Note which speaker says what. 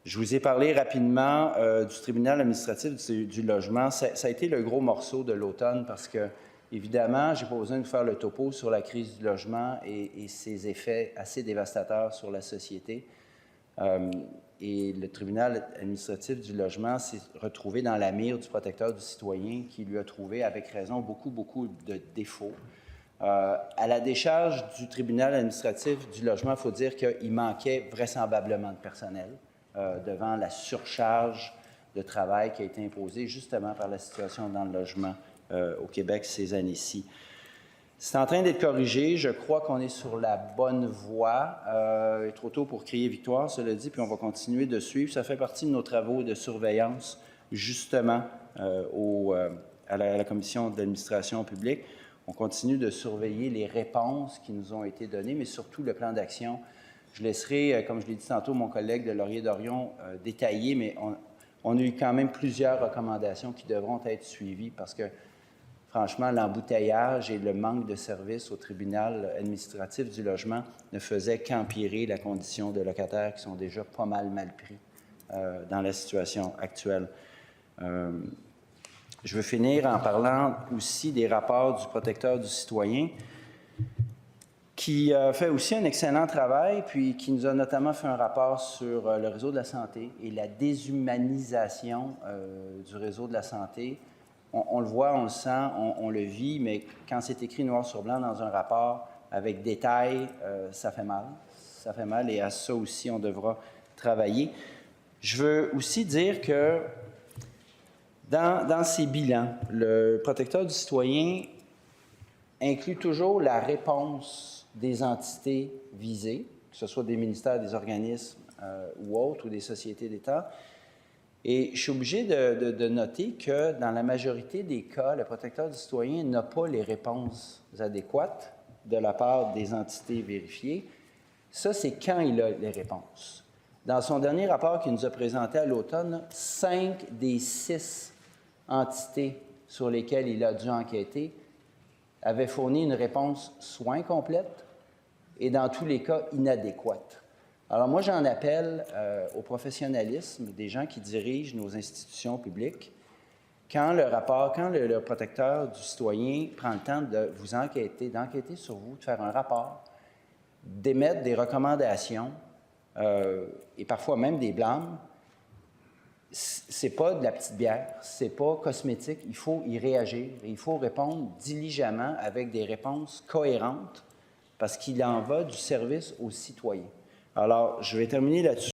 Speaker 1: Je vous ai parlé rapidement du tribunal administratif du logement. Ça a été le gros morceau de l'automne parce que, évidemment, je n'ai pas besoin de faire le topo sur la crise du logement et ses effets assez dévastateurs sur la société. Et le tribunal administratif du logement s'est retrouvé dans la mire du protecteur du citoyen qui lui a trouvé, avec raison, beaucoup de défauts. À la décharge du tribunal administratif du logement, il faut dire qu'il manquait vraisemblablement de personnel devant la surcharge de travail qui a été imposée justement par la situation dans le logement au Québec ces années-ci. C'est en train d'être corrigé. Je crois qu'on est sur la bonne voie. Il est trop tôt pour crier victoire, cela dit, puis on va continuer de suivre. Ça fait partie de nos travaux de surveillance, justement, à la Commission de l'administration publique. On continue de surveiller les réponses qui nous ont été données, mais surtout le plan d'action. Je laisserai, comme je l'ai dit tantôt, mon collègue de Laurier-Dorion détailler, mais on a eu quand même plusieurs recommandations qui devront être suivies parce que, franchement, l'embouteillage et le manque de services au tribunal administratif du logement ne faisaient qu'empirer la condition de locataires qui sont déjà pas mal pris dans la situation actuelle. Je veux finir en parlant aussi des rapports du protecteur du citoyen qui fait aussi un excellent travail, puis qui nous a notamment fait un rapport sur le réseau de la santé et la déshumanisation du réseau de la santé. On le voit, on le sent, on le vit, mais quand c'est écrit noir sur blanc dans un rapport avec détail, ça fait mal. Ça fait mal et à ça aussi, on devra travailler. Je veux aussi dire que dans ces bilans, le protecteur du citoyen inclut toujours la réponse des entités visées, que ce soit des ministères, des organismes ou autres, ou des sociétés d'État. Et je suis obligé de noter que dans la majorité des cas, le protecteur du citoyen n'a pas les réponses adéquates de la part des entités vérifiées. Ça, c'est quand il a les réponses. Dans son dernier rapport qu'il nous a présenté à l'automne, 5 des 6 entités sur lesquelles il a dû enquêter avaient fourni une réponse soit incomplète et, dans tous les cas, inadéquate. Alors moi, j'en appelle au professionnalisme des gens qui dirigent nos institutions publiques. Quand le protecteur du citoyen prend le temps de vous d'enquêter sur vous, de faire un rapport, d'émettre des recommandations et parfois même des blâmes, c'est pas de la petite bière, c'est pas cosmétique, il faut y réagir, il faut répondre diligemment avec des réponses cohérentes parce qu'il en va du service aux citoyens. Alors, je vais terminer là-dessus.